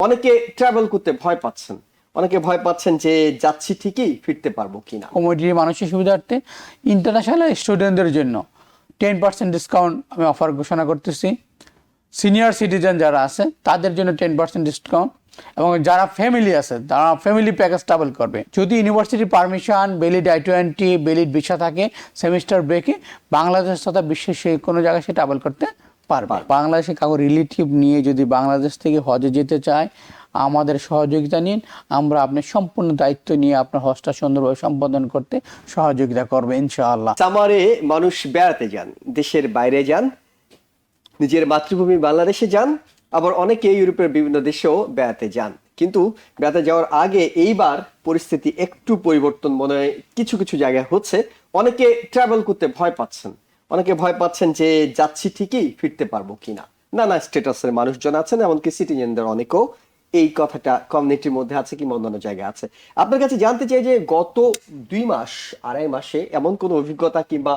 অনেকে ট্রাভেল করতে ভয় পাচ্ছেন, অনেকে ভয় পাচ্ছেন যে যাচ্ছি ঠিকই ফিরতে পারবো কিনা। কমিউনিটির মানুষের সুবিধার্থে ইন্টারন্যাশনাল স্টুডেন্টদের জন্য 10% ডিসকাউন্ট আমি অফার ঘোষণা করতেছি। সিনিয়র সিটিজেন যারা আছে তাদের জন্য 10% ডিসকাউন্ট, এবং যারা ফ্যামিলি আছে তারা ফ্যামিলি প্যাকেজ ট্রাভেল করবে। যদি university permission, valid I-20, valid visa থাকে, সেমিস্টার ব্রেকে বাংলাদেশ তথা বিশ্বের সে কোনো জায়গায় সে ট্রাভেল করতে পারবে। বাংলাদেশে কাউকে রিলেটিভ নিয়ে যদি বাংলাদেশ থেকে হজে যেতে চায়, আমাদের সহযোগিতা নিন। আমরা আপনার সম্পূর্ণ দায়িত্ব নিয়ে আপনার হজটা সুন্দরভাবে সম্পাদন করতে সহযোগিতা করবে ইনশাআল্লাহ। সামারে মানুষ বেড়াতে যান, দেশের বাইরে যান, নিজের মাতৃভূমি বাংলাদেশে যান, আবার অনেকে ইউরোপের বিভিন্ন দেশেও বেড়াতে যান। কিন্তু বেড়াতে যাওয়ার আগে এইবার পরিস্থিতি একটু পরিবর্তন মনে হয় কিছু কিছু জায়গায় হচ্ছে। অনেকে ট্রাভেল করতে ভয় পাচ্ছেন, অনেকে ভয় পাচ্ছেন যে যাচ্ছি ঠিকই ফিরতে পারবো কিনা। নানা স্ট্যাটাসের মানুষজন আছেন, এমনকি সিটিজেনদের অনেকেও এই কথাটা কমিউনিটির মধ্যে আছে কিংবা অন্যান্য জায়গায় আছে। আপনার কাছে জানতে চাই যে গত 2 মাস 2.5 মাসে এমন কোনো অভিজ্ঞতা কিংবা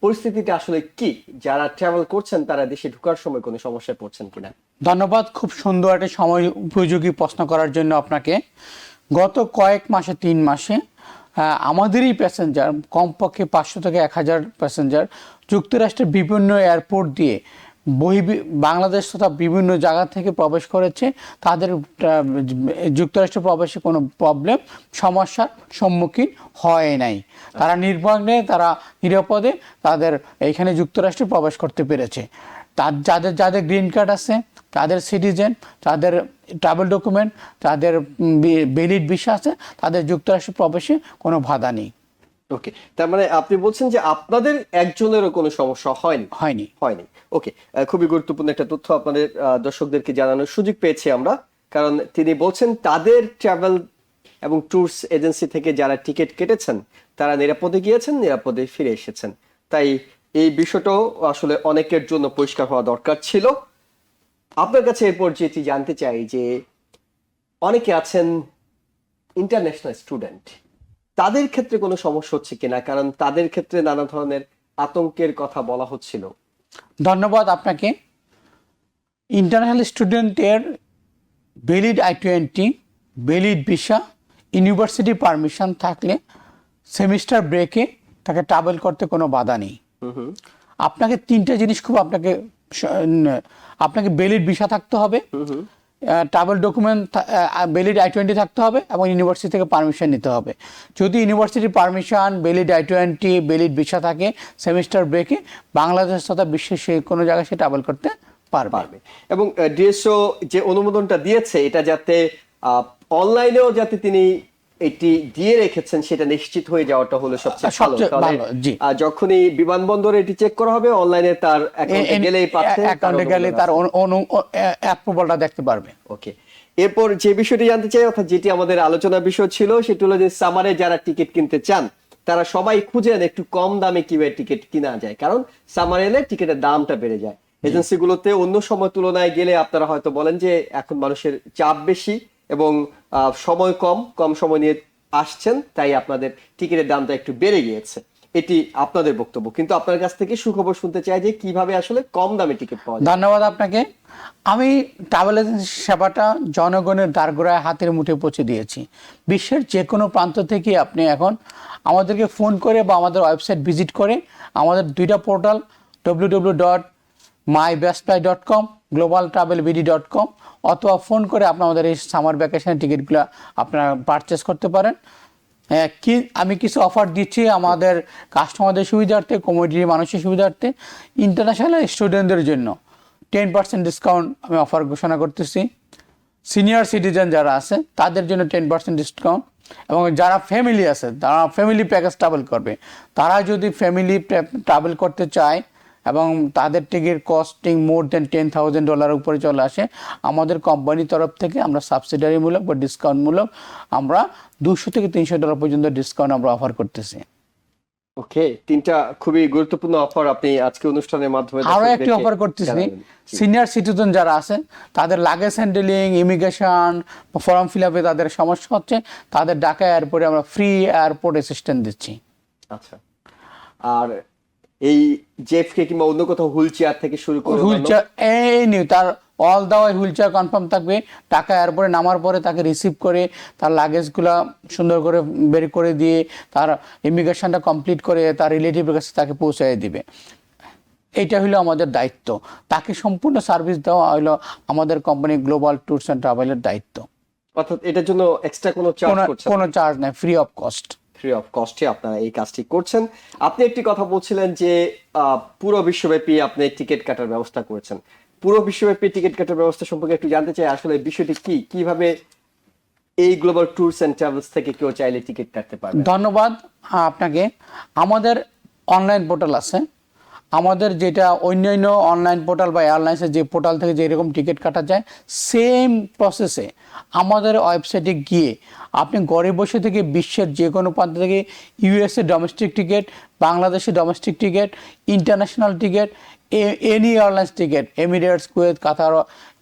পরিস্থিতিটা আসলে কি, যারা ট্রাভেল করছেন তারা দেশে ঢোকার সময় কোনো সমস্যায় পড়ছেন কিনা? ধন্যবাদ, খুব সুন্দর একটা সময় উপযোগী প্রশ্ন করার জন্য আপনাকে। গত কয়েক মাসে 3 মাসে আমাদেরই প্যাসেঞ্জার কমপক্ষে 500 থেকে 1000 প্যাসেঞ্জার যুক্তরাষ্ট্রের বিভিন্ন এয়ারপোর্ট দিয়ে বাংলাদেশ তথা বিভিন্ন জায়গা থেকে প্রবেশ করেছে। তাদের যুক্তরাষ্ট্রে প্রবেশে কোনো প্রবলেম, সমস্যার সম্মুখীন হয় নাই। তারা নির্বিঘ্নে, তারা নিরাপদে তাদের এইখানে যুক্তরাষ্ট্রে প্রবেশ করতে পেরেছে। যাদের যাদের গ্রিন কার্ড আছে, তাদের সিটিজেন, তাদের ট্রাভেল ডকুমেন্ট, তাদের ভ্যালিড ভিসা আছে, তাদের যুক্তরাষ্ট্রে প্রবেশে কোনো বাধা নেই। ওকে, তার মানে আপনি বলছেন যে আপনাদের একজনেরও কোনো সমস্যা হয়নি। ওকে, খুবই গুরুত্বপূর্ণ একটা তথ্য আপনাদের দর্শকদেরকে জানানোর সুযোগ পেয়েছি আমরা। কারণ তিনি বলছেন তাদের ট্রাভেল এবং ট্যুরস এজেন্সি থেকে যারা টিকিট কেটেছেন তারা নিরাপদে গিয়েছেন, নিরাপদে ফিরে এসেছেন। তাই এই বিষয়টাও আসলে অনেকের জন্য পরিষ্কার হওয়া দরকার ছিল। আপনার কাছে এরপর যেটি জানতে চাই যে অনেকে আছেন ইন্টারন্যাশনাল স্টুডেন্ট, তাদের ক্ষেত্রে কোনো সমস্যা হচ্ছে কিনা, কারণ তাদের ক্ষেত্রে নানা ধরনের আতঙ্কের কথা বলা হচ্ছিল। ধন্যবাদ আপনাকে। ইন্টারন্যাশনাল স্টুডেন্টের valid I-20, valid visa, university permission থাকলে সেমিস্টার ব্রেকে তাকে ট্রাভেল করতে কোনো বাধা নেই। আপনাকে 3টা জিনিস খুব আপনাকে ভ্যালিড ভিসা থাকতে হবে, ট্রাভেল ডকুমেন্ট ভ্যালিড I-20 থাকতে হবে, এবং ইউনিভার্সিটি থেকে পারমিশন নিতে হবে। যদি university permission, valid I-20, valid visa থাকে, সেমিস্টার ব্রেকে বাংলাদেশ তথা বিশ্বের সে কোনো জায়গায় সে ট্রাভেল করতে পারবে। এবং ডিএসও যে অনুমোদনটা দিয়েছে এটা যাতে অনলাইনেও যাতে তিনি এটি দিয়ে রেখেছেন সেটা নিশ্চিত হয়ে যাওয়াটা হলো সবচেয়ে ভালো। যখনই বিমানবন্দরে এটি চেক করা হবে, অনলাইনে তার অ্যাকাউন্টে গেলেই পাচ্ছে, অ্যাকাউন্টে গেলে তার অ্যাপ্রুভালটা দেখতে পারবে। ওকে, এরপর যে বিষয়টি জানতে চাই, অর্থাৎ যেটি আমাদের আলোচনার বিষয় ছিল, সেটি হলো যে সামারে যারা টিকিট কিনতে চান তারা সবাই খুঁজেন একটু কম দামে কিভাবে টিকিট কিনা যায়, কারণ সামারে এলে টিকিটের দামটা বেড়ে যায়। এজেন্সিগুলোতে অন্য সময় তুলনায় গেলে আপনারা হয়তো বলেন যে এখন মানুষের চাপ বেশি এবং সময় কম সময় নিয়ে আসছেন, তাই আপনাদের টিকিটের দামটা একটু বেড়ে গিয়েছে। এটি আপনাদের বক্তব্য, কিন্তু আপনার কাছ থেকে সুখবর শুনতে চাই যে কিভাবে আসলে কম দামে টিকিট পাওয়া যায়। ধন্যবাদ আপনাকে। আমি ট্রাভেল এজেন্সি সেবাটা জনগণের দ্বারগোড়ায় হাতের মুঠে পৌঁছে দিয়েছি। বিশ্বের যে কোনো প্রান্ত থেকে আপনি এখন আমাদেরকে ফোন করে বা আমাদের ওয়েবসাইট ভিজিট করে, আমাদের 2টা পোর্টাল www.mybestbuy.com, globaltravelbd.com, অথবা ফোন করে আপনি আমাদের এই সামার ভ্যাকেশনের টিকিটগুলো আপনারা পারচেস করতে পারেন। আমি কিছু অফার দিচ্ছি আমাদের কাস্টমারদের সুবিধার্থে, কমিউনিটির মানুষের সুবিধার্থে। ইন্টারন্যাশনাল স্টুডেন্টদের জন্য 10% ডিসকাউন্ট আমি অফার ঘোষণা করতেছি। সিনিয়র সিটিজেন যারা আছে তাদের জন্য 10% ডিসকাউন্ট, এবং যারা ফ্যামিলি আছে তারা ফ্যামিলি প্যাকেজ ট্রাভেল করবে। তারা যদি ফ্যামিলি ট্রাভেল করতে চায় এবং তাদের টিকিট কস্টিং মোর দেন $10,000 উপরে চলে আসে, আমাদের কোম্পানির তরফ থেকে আমরা সাবসিডারিমূলক বা ডিসকাউন্টমূলক আমরা $200 থেকে $300 পর্যন্ত ডিসকাউন্ট আমরা অফার করতেছি। ওকে, 3টা খুবই গুরুত্বপূর্ণ অফার আপনি আজকে অনুষ্ঠানের মাধ্যমে আরো একটি অফার করতেছি। সিনিয়র সিটিজেন যারা আছে তাদের luggage handling, immigration, form fill আপে তাদের সমস্যা হচ্ছে, তাদের ঢাকা এয়ারপোর্টে আমরা ফ্রি এয়ারপোর্ট অ্যাসিস্ট্যান্ট দিচ্ছি। আচ্ছা, আর এই জেফকে কিংবা অন্য কোথাও হুইল চেয়ার থেকে শুরু করে হুইল চেয়ার তার all the way wheelchair confirm থাকবে। টাকা এয়ারপোর্টে নামার পরে তাকে রিসিভ করে তার লাগেজগুলো সুন্দর করে বের করে দিয়ে তার ইমিগ্রেশনটা কমপ্লিট করে তার রিলেটিভের কাছে তাকে পৌঁছায় দিবে। এইটা হলো আমাদের দায়িত্ব। তাকে সম্পূর্ণ সার্ভিস দেওয়া হলো আমাদের কোম্পানি গ্লোবাল ট্যুরস অ্যান্ড ট্রাভেলের দায়িত্ব। অর্থাৎ এটার জন্য এক্সট্রা কোনো চার্জ করছেন? কোনো চার্জ নাই, free of cost. Free of কস্টে আপনারা এই কাজটি করছেন। আপনি একটি কথা বলছিলেন যে পুরো বিশ্বব্যাপী আপনি টিকিট কাটার ব্যবস্থা করেছেন। পুরো বিশ্বব্যাপী টিকিট কাটার ব্যবস্থা সম্পর্কে একটু জানতে চাই, আসলে বিষয়টি কি, কিভাবে এই গ্লোবাল ট্যুরস এন্ড ট্রাভেলস থেকে কেউ চাইলে টিকিট কাটতে পারবে? ধন্যবাদ আপনাকে। আমাদের অনলাইন পোর্টাল আছে, আমাদের যেটা অন্যান্য অনলাইন পোর্টাল বা এয়ারলাইন্সের যে পোর্টাল থেকে যেরকম টিকিট কাটা যায় সেম প্রসেসে আমাদের ওয়েবসাইটে গিয়ে আপনি ঘরে বসে থেকে বিশ্বের যে কোনো প্রান্ত থেকে ইউএসএ ডোমেস্টিক টিকিট, বাংলাদেশে domestic ticket, international ticket, any airlines ticket, Emirates, Kuwait, Qatar,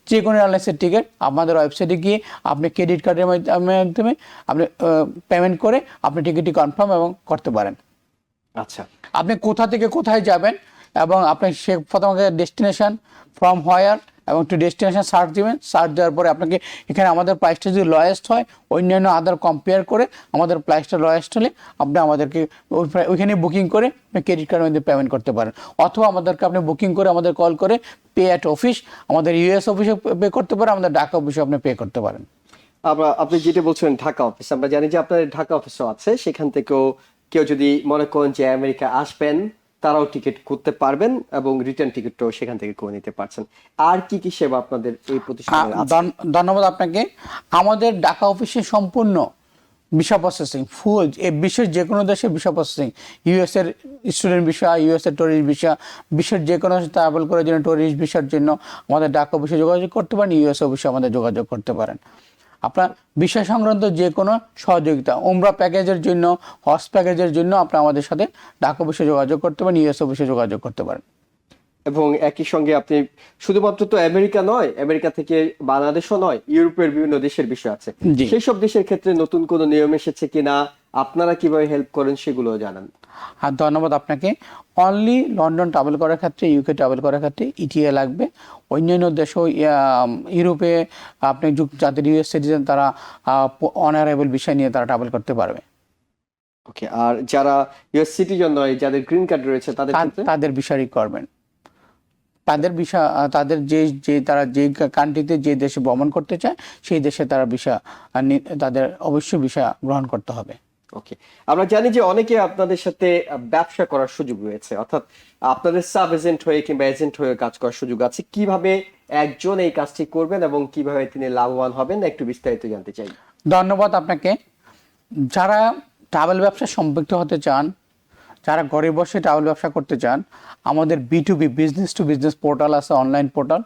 যে কোনো এয়ারলাইন্সের টিকিট আমাদের ওয়েবসাইটে গিয়ে আপনি ক্রেডিট কার্ডের মাধ্যমে আপনি পেমেন্ট করে আপনি টিকিটটি কনফার্ম এবং করতে পারেন। আচ্ছা, আপনি কোথা থেকে কোথায় যাবেন এবং আপনি সে প্রথমে ডেস্টিনেশন, ফ্রম হোয়ার এবং টু ডেস্টিনেশন সার্চ দিবেন। সার্চ দেওয়ার পরে আপনাকে এখানে আমাদের প্রাইসটা যদি লয়েস্ট হয়, অন্যান্য আদার কম্পেয়ার করে আমাদের প্রাইসটা লয়েস্ট হলে আপনি আমাদেরকে ওইখানে বুকিং করে আপনি ক্রেডিট কার্ডের মধ্যে পেমেন্ট করতে পারেন। অথবা আমাদেরকে আপনি বুকিং করে আমাদের কল করে পে অ্যাট অফিস, আমাদের ইউএস অফিসে পে করতে পারেন, আমাদের ঢাকা অফিসে আপনি পে করতে পারেন। আপনি যেটা বলছেন ঢাকা অফিস, আমরা জানি যে আপনার ঢাকা অফিসও আছে, সেখান থেকেও কেউ যদি মনে করেন যে আমেরিকা আসবেন তারাও টিকিট করতে পারবেন এবং রিটার্ন টিকিটটাও সেখান থেকে করে নিতে পারছেন। আর কি কি সেবা আপনাদের এই প্রতিষ্ঠানে আছে? ধন্যবাদ আপনাকে। আমাদের ঢাকা অফিসে সম্পূর্ণ ভিসা প্রসেসিং, ফুল বিশ্বের যে কোনো দেশে ভিসা প্রসেসিং, ইউএসের স্টুডেন্ট ভিসা, ইউএসের ট্যুরিস্ট ভিসা, বিশ্বের যে কোনো ট্রাভেল করার জন্য ট্যুরিস্ট ভিসার জন্য আমাদের ঢাকা অফিসে যোগাযোগ করতে পারেন, ইউএস অফিসে আমাদের যোগাযোগ করতে পারেন। আপনার বিষয় সংক্রান্ত যে কোনো সহযোগিতা, উমরা প্যাকেজের জন্য, হজ প্যাকেজের জন্য আপনি আমাদের সাথে ঢাকা অফিসে যোগাযোগ করতে পারেন, ইউএস অফিসে যোগাযোগ করতে পারেন। এবং একই সঙ্গে আপনি শুধুমাত্র তো আমেরিকা নয়, আমেরিকা থেকে বাংলাদেশও নয়, ইউরোপের বিভিন্ন দেশের বিষয় আছে, জি। সেই সব দেশের ক্ষেত্রে নতুন কোনো নিয়ম এসেছে কিনা, আপনারা কিভাবে হেল্প করেন সেগুলো জানান। আর ধন্যবাদ আপনাকে। অনলি লন্ডন ট্রাভেল করার ক্ষেত্রে, ইউকে ট্রাভেল করার ক্ষেত্রে ইটিএ লাগবে। অন্যান্য দেশও ইউরোপে আপনি যাদের ইউএস সিটিজেন তারা অনারেবল বিষয় নিয়ে তারা ট্রাভেল করতে পারবে। ওকে, আর যারা ইউএস সিটিজেন নয়, যাদের গ্রিন কার্ড রয়েছে তাদের ক্ষেত্রে? তাদের ভিসা রিকোয়ারমেন্ট, তাদের ভিসা, তাদের তারা যে কান্ট্রিতে যে দেশে ভ্রমণ করতে চায় সেই দেশে তারা ভিসা, তাদের অবশ্যই ভিসা গ্রহণ করতে হবে। ওকে, আমরা জানি যে অনেকে আপনাদের সাথে ব্যবসা করার সুযোগ রয়েছে, অর্থাৎ আপনাদের সাব এজেন্ট হয়ে কিংবা এজেন্ট হয়ে কাজ করার সুযোগ আছে। কিভাবে একজন এই কাজটি করবেন এবং কিভাবে তিনি লাভবান হবেন, একটু বিস্তারিত জানতে চাই। ধন্যবাদ আপনাকে। যারা ট্রাভেল ব্যবসা সম্পৃক্ত হতে চান, যারা ঘরে বসে ট্রাভেল ব্যবসা করতে চান, আমাদের B2B, business to business portal আছে, অনলাইন পোর্টাল।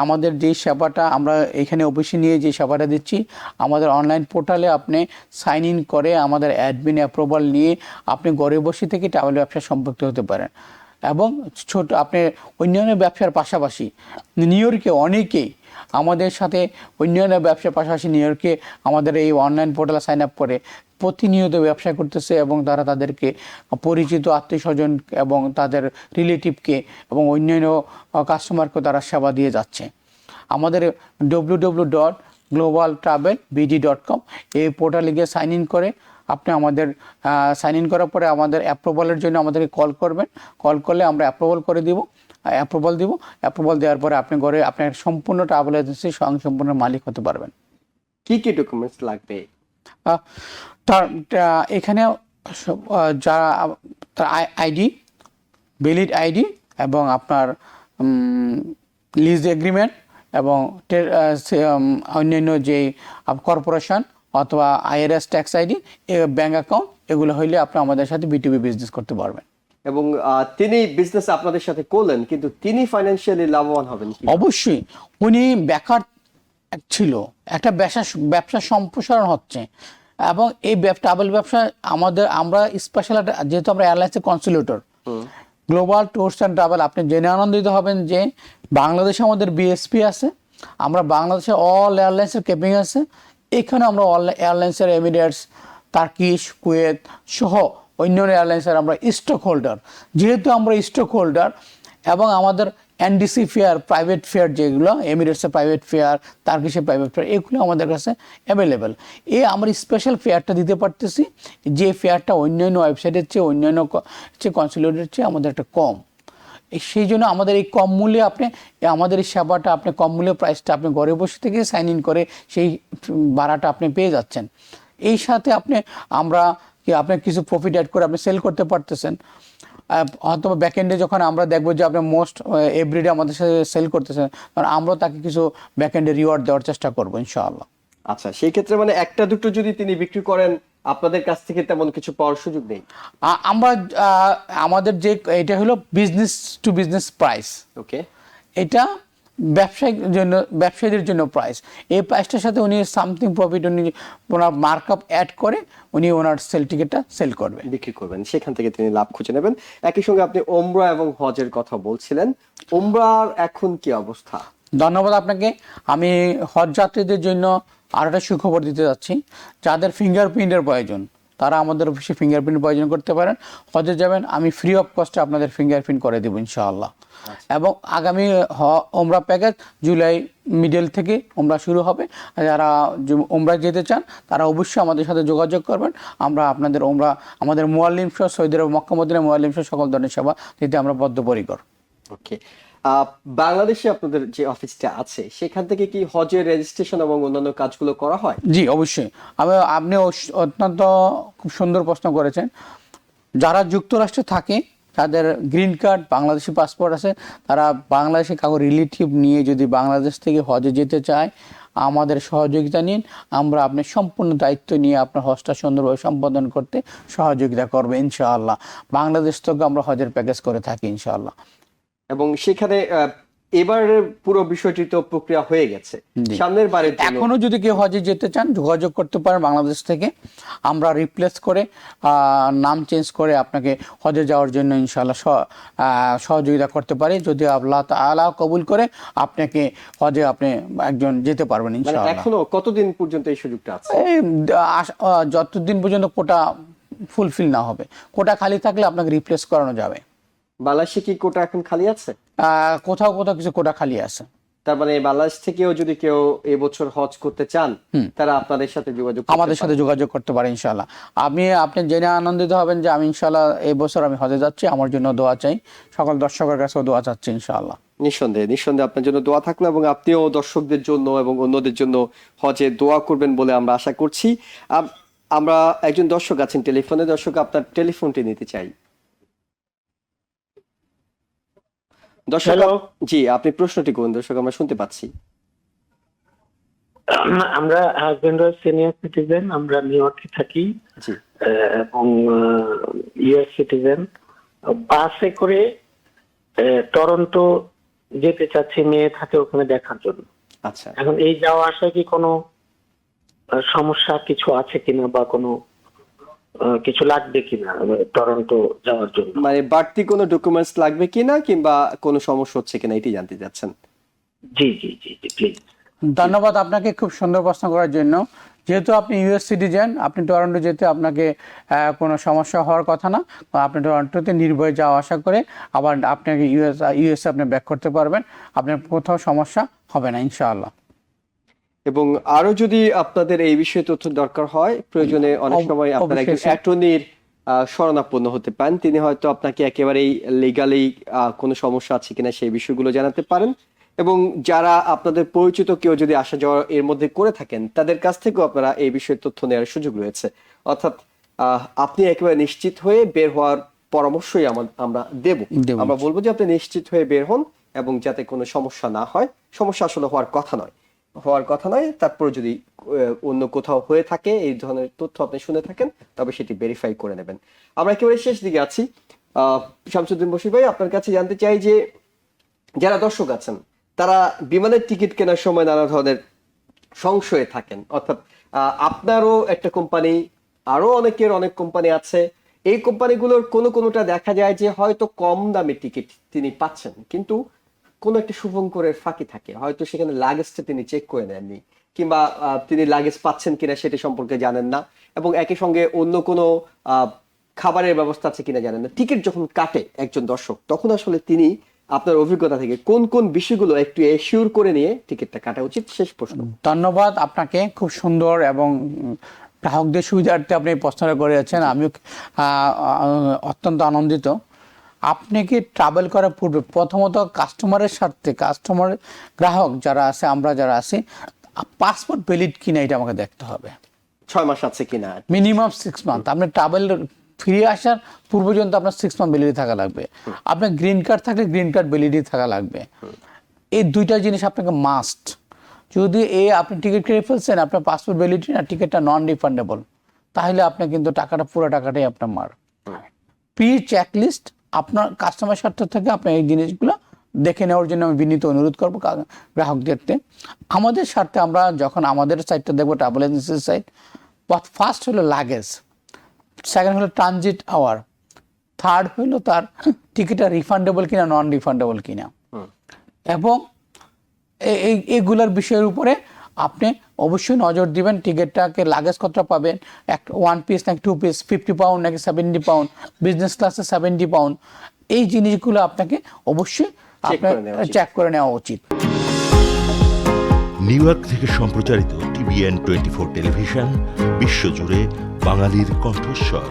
আমাদের যেই সেবাটা আমরা এখানে অফিসে নিয়ে যে সেবাটা দিচ্ছি, আমাদের অনলাইন পোর্টালে আপনি সাইন ইন করে আমাদের অ্যাডমিন অ্যাপ্রুভাল নিয়ে আপনি ঘরে বসে থেকে ট্রাভেল ব্যবসা সম্পৃক্ত হতে পারেন। এবং আপনি অন্যান্য ব্যবসার পাশাপাশি নিউ ইয়র্কে অনেকেই আমাদের সাথে অন্যান্য ব্যবসার পাশাপাশি নিউ ইয়র্কে আমাদের এই অনলাইন পোর্টালে সাইন আপ করে প্রতিনিয়ত ব্যবসা করতেছে এবং তারা তাদেরকে পরিচিত আত্মীয় স্বজন এবং তাদের রিলেটিভকে এবং অন্যান্য কাস্টমারকে তারা সেবা দিয়ে যাচ্ছে। আমাদের www.globaltravelbd.com এই পোর্টালে গিয়ে সাইন ইন করে আপনি আমাদের সাইন ইন করার পরে আমাদের অ্যাপ্রুভালের জন্য আমাদেরকে কল করবেন। কল করলে আমরা অ্যাপ্রুভাল করে দিব, অ্যাপ্রুভাল দিব। অ্যাপ্রুভাল দেওয়ার পরে আপনি ঘরে আপনার সম্পূর্ণ ট্রাভেল এজেন্সির সম্পূর্ণ মালিক হতে পারবেন। কি কি ডকুমেন্টস লাগবে? তার এখানে যারা তার আইডি, ভ্যালিড আইডি এবং আপনার লিজ এগ্রিমেন্ট এবং অন্যান্য যে কর্পোরেশন অথবা IRS tax ID, bank account, এগুলো হইলে আপনি আমাদের সাথে B2B বিজনেস করতে পারবেন। এবং তিনি বিজনেস আপনাদের সাথে করলেন, কিন্তু তিনি ফাইন্যান্সিয়ালি লাভবান হবেন কি? অবশ্যই। উনি বেকার ছিল, একটা ব্যবসা সম্প্রসারণ হচ্ছে এবং এই ট্রাভেল ব্যবসা আমরা স্পেশাল, যেহেতু আমরা এয়ারলাইন্সের কনসুলেটর, গ্লোবাল ট্যুরস অ্যান্ড ট্রাভেল, আপনি জেনে আনন্দিত হবেন যে বাংলাদেশে আমাদের BSP আছে, আমরা বাংলাদেশে অল এয়ারলাইন্সের ক্যাপিং আছে। এখানে আমরা অল এয়ারলাইন্সের এমিরেটস, টার্কিশ, কুয়েত সহ অন্যান্য এয়ারলাইন্সের আমরা স্টক হোল্ডার। যেহেতু আমরা স্টক হোল্ডার এবং আমাদের এনডিসি ফেয়ার, প্রাইভেট ফেয়ার যেগুলো, এমিরেটসের প্রাইভেট ফেয়ার, টার্কিশের প্রাইভেট ফেয়ার, এগুলো আমাদের কাছে অ্যাভেলেবেল। আমরা স্পেশাল ফেয়ারটা দিতে পারতেছি, যে ফেয়ারটা অন্যান্য ওয়েবসাইটের চেয়ে, অন্যান্য কনসুলেটের চেয়ে আমাদের একটা কম। সেই জন্য আমাদের এই কম মূল্যে আপনি আমাদের এই সেবাটা, আপনি কম মূল্যে প্রাইসটা আপনি ঘরে বসে থেকে সাইন ইন করে সেই ভাড়াটা আপনি পেয়ে যাচ্ছেন। এই সাথে আমরা আপনি কিছু প্রফিট অ্যাড করে আপনি সেল করতে পারতেছেন। হয়তো ব্যাকএন্ডে যখন আমরা দেখবো যে আপনি মোস্ট এভরিডে আমাদের সাথে সেল করতেছেন, কারণ আমরা তাকে কিছু ব্যাকএন্ডে রিওয়ার্ড দেওয়ার চেষ্টা করবো ইনশাআল্লাহ। আচ্ছা, সেই ক্ষেত্রে মানে একটা দুটো যদি তিনি বিক্রি করেন, আপনাদের কাছ থেকে তেমন কিছু পাওয়ার সুযোগ নেই? আমরা আমাদের যে এটা হলো বিজনেস টু বিজনেস প্রাইস। ওকে, এটা ব্যবসায়ীদের জন্য প্রাইস। এই প্রাইসটার সাথে উনি সামথিং প্রফিট উনি ওনার মার্কআপ অ্যাড করে উনি ওনার সেল টিকেটটা সেল করবেন, বিক্রি করবেন, সেখান থেকে তিনি লাভ খুঁজে নেবেন। একই সঙ্গে আপনি ওমরা এবং হজের কথা বলছিলেন, ওমরার এখন কি অবস্থা? ধন্যবাদ আপনাকে। আমি হজ যাত্রীদের জন্য আরো একটা সুখবর দিতে যাচ্ছি। যাদের ফিঙ্গারপ্রিন্টের প্রয়োজন তারা আমাদের অফিসে ফিঙ্গারপ্রিন্ট প্রয়োজন করতে পারেন। হজে যাবেন, আমি ফ্রি অফ কস্টে আপনাদের ফিঙ্গারপ্রিন্ট করে দেবো ইনশাআল্লাহ। এবং আগামী ওমরা প্যাকেজ জুলাই মিডল থেকে ওমরা শুরু হবে। যারা ওমরা যেতে চান তারা অবশ্যই আমাদের সাথে যোগাযোগ করবেন। আমরা আপনাদের ওমরা, আমাদের মুআল্লিম সহ সৌদি আরব মক্কা মদিনা মুআল্লিম সহ সকল ধরনের সেবা দিতে আমরা বদ্ধপরিকর। ওকে, বাংলাদেশে আপনাদের যে অফিসটা আছে সেখান থেকে কি হজের রেজিস্ট্রেশন এবং অন্যান্য কাজগুলো করা হয়? জি অবশ্যই। আপনি অত্যন্ত খুব সুন্দর প্রশ্ন করেছেন। যারা যুক্তরাষ্ট্রে থাকে, তাদের গ্রিন কার্ড, বাংলাদেশি পাসপোর্ট আছে, তারা বাংলাদেশে কাউকে রিলেটিভ নিয়ে যদি বাংলাদেশ থেকে হজে যেতে চায়, আমাদের সহযোগিতা নিন। আমরা আপনার সম্পূর্ণ দায়িত্ব নিয়ে আপনার হজটা সুন্দরভাবে সম্পাদন করতে সহযোগিতা করবো ইনশাআল্লাহ। বাংলাদেশ থেকে আমরা হজের প্যাকেজ করে থাকি ইনশাআল্লাহ। এবং সেখানে এবারের পুরো বিষয়টি তো প্রক্রিয়া হয়ে গেছে, সামনের বারের জন্য এখনো যদি কেউ হজে যেতে চান যোগাযোগ করতে পারেন বাংলাদেশ থেকে। আমরা রিপ্লেস করে নাম চেঞ্জ করে আপনাকে হজে যাওয়ার জন্য ইনশাআল্লাহ সহযোগিতা করতে পারি। যদি আল্লাহ তাআলা কবুল করে আপনাকে হজে আপনি একজন যেতে পারবেন মানে ইনশাআল্লাহ। এখনো কতদিন পর্যন্ত এই সুযোগটা আছে? যতদিন পর্যন্ত কোটা ফুলফিল না হবে, কোটা খালি থাকলে আপনাকে রিপ্লেস করানো যাবে। বাংলাদেশে কি কোটা এখন খালি আছে? কোথাও কোথাও কিছু কোটা খালি আছে। তার মানে বাংলাদেশ থেকেও যদি কেউ এবছর হজ করতে চান তারা আপনাদের সাথে যোগাযোগ আমাদের সাথে যোগাযোগ করতে পারে ইনশাআল্লাহ। আপনি জেনে আনন্দিত হবেন যে আমি ইনশাআল্লাহ এই বছর আমি হজে যাচ্ছি। আমার জন্য দোয়া চাই, সকল দর্শকের কাছেও দোয়া চাচ্ছি ইনশাআল্লাহ। নিঃসন্দেহে আপনার জন্য দোয়া থাকলো এবং আপনিও দর্শকদের জন্য এবং অন্যদের জন্য হজে দোয়া করবেন বলে আমরা আশা করছি। আমরা একজন দর্শক আছেন টেলিফোনে। দর্শক, আপনার টেলিফোনটি নিতে চাই। দর্শক, জি আপনি প্রশ্নটি করুন। দর্শক, আমরা শুনতে পাচ্ছি। আমরা হাজবেন্ড ওয়াইফ সিনিয়র সিটিজেন, আমরা নিউ ইয়র্কে থাকি এবং ইউএস সিটিজেন। বাসে করে টরন্টো যেতে চাচ্ছি, মেয়ে থাকে ওখানে দেখার জন্য। আচ্ছা, এখন এই যাওয়া আসায় কি কোনো সমস্যা কিছু আছে কিনা বা কোনো কিছু লাগবে কিনা টরন্টো যাওয়ার জন্য? মানে বাড়তি কোনো ডকুমেন্টস লাগবে কিনা কিংবা কোনো সমস্যা হচ্ছে কিনা এটি জানতে চাচ্ছেন? জি জি জি জি প্লিজ। ধন্যবাদ আপনাকে খুব সুন্দর প্রশ্ন করার জন্য। যেহেতু আপনি ইউএস সিটিজেন, আপনি টরন্টো যেতে আপনাকে কোনো সমস্যা হওয়ার কথা না। আপনি টরন্টোতে নির্ভয়ে যাওয়া আসা করে আবার আপনাকে ইউএসএ আপনি ব্যাক করতে পারবেন। আপনার কোথাও সমস্যা হবে না ইনশাআল্লাহ। এবং আরো যদি আপনাদের এই বিষয়ে তথ্য দরকার হয়, প্রয়োজনে অনেক সময় আপনারা একজন অ্যাটর্নির শরণাপন্ন হতে পারেন। তিনি হয়তো আপনাকে একেবারেই লিগালি কোনো সমস্যা আছে কিনা সেই বিষয়গুলো জানাতে পারেন। এবং যারা আপনাদের পরিচিত কেউ যদি আসা যাওয়া এর মধ্যে করে থাকেন, তাদের কাছ থেকেও আপনারা এই বিষয়ে তথ্য নেওয়ার সুযোগ রয়েছে। অর্থাৎ আপনি একেবারে নিশ্চিত হয়ে বের হওয়ার পরামর্শই আমরা দেব। আমরা বলবো যে আপনি নিশ্চিত হয়ে বের হন এবং যাতে কোনো সমস্যা না হয়। সমস্যা আসলে হওয়ার কথা নয়। তারপর যদি অন্য কোথাও হয়ে থাকে, এই ধরনের তথ্য আপনি শুনে থাকেন, তবে সেটি ভেরিফাই করে নেবেন। আমরা একেবারে শেষ দিকে আছি। শামসুদ্দিন বশির ভাই, আপনার কাছে জানতে চাই যে যারা দর্শক আছেন তারা বিমানের টিকিট কেনার সময় নানা ধরনের সংশয়ে থাকেন। অর্থাৎ আপনারও একটা কোম্পানি, আরো অনেক কোম্পানি আছে। এই কোম্পানিগুলোর কোনোটা দেখা যায় যে হয়তো কম দামে টিকিট তিনি পাচ্ছেন, কিন্তু কোনো একটা শুভঙ্করের ফাঁকি থাকে। হয়তো সেখানে লাগেজটা তিনি চেক করে নেননি, কিংবা তিনি লাগেজ পাচ্ছেন কিনা সেটি সম্পর্কে জানেন না, এবং একই সঙ্গে অন্য কোনো খাবারের ব্যবস্থা আছে কিনা জানেন না। টিকিট যখন কাটে একজন দর্শক, তখন আসলে তিনি আপনার অভিজ্ঞতা থেকে কোন কোন বিষয়গুলো একটু এশিওর করে নিয়ে টিকিটটা কাটা উচিত? শেষ প্রশ্ন। ধন্যবাদ আপনাকে, খুব সুন্দর এবং গ্রাহকদের সুবিধার্থে আপনি প্রশ্নটা করেছেন। আমিও অত্যন্ত আনন্দিত। আপনি কি ট্রাভেল করার পূর্বে প্রথমত কাস্টমারের স্বার্থে, গ্রাহক যারা আছে, আমরা যারা আছি, পাসপোর্ট ভ্যালিড কিনা এটা আমাকে দেখতে হবে। 6 মাস আছে কিনা, মিনিমাম 6 মান্থ। আপনি ট্রাভেল ফিরে আসার পূর্ব পর্যন্ত আপনার 6 মান্থ ভ্যালিডিটি থাকা লাগবে। আপনার গ্রিন কার্ড থাকলে গ্রিন কার্ড ভ্যালিডিটি থাকা লাগবে। এই দুইটা জিনিস আপনাকে মাস্ট। যদি আপনি টিকিট কেটে ফেলছেন, আপনার পাসপোর্ট ভ্যালিডিটি না টিকিটটা নন রিফান্ডেবল, তাহলে আপনি কিন্তু পুরো টাকাটাই আপনার মার। প্রি চেকলিস্ট আপনার কাস্টমার স্বার্থ থেকে আপনি এই জিনিসগুলো দেখে নেওয়ার জন্য আমি বিনীত অনুরোধ করবো গ্রাহকদেরকে। আমাদের স্বার্থে আমরা যখন আমাদের সাইটটা দেখবো, ট্রাভেল এজেন্সির সাইট, ফার্স্ট হলো লাগেজ, সেকেন্ড হলো ট্রানজিট আওয়ার, থার্ড হলো তার টিকিটটা রিফান্ডেবল কিনা নন রিফান্ডেবল কিনা, এবং এইগুলোর বিষয়ের উপরে আপনি অবশ্যই নজর দিবেন। টিকিটটাকে লাগেজ কতটা পাবেন, 1 পিস নাকি 2 পিস, 50 পাউন্ড নাকি 70 পাউন্ড, বিজনেস ক্লাসে 70 পাউন্ড, এই জিনিসগুলো আপনাকে অবশ্যই চেক করে নেওয়া উচিত। নিউ ইয়র্ক থেকে সম্প্রচারিত TVN 24 টেলিভিশন বিশ্বজুড়ে বাঙালির কণ্ঠস্বর।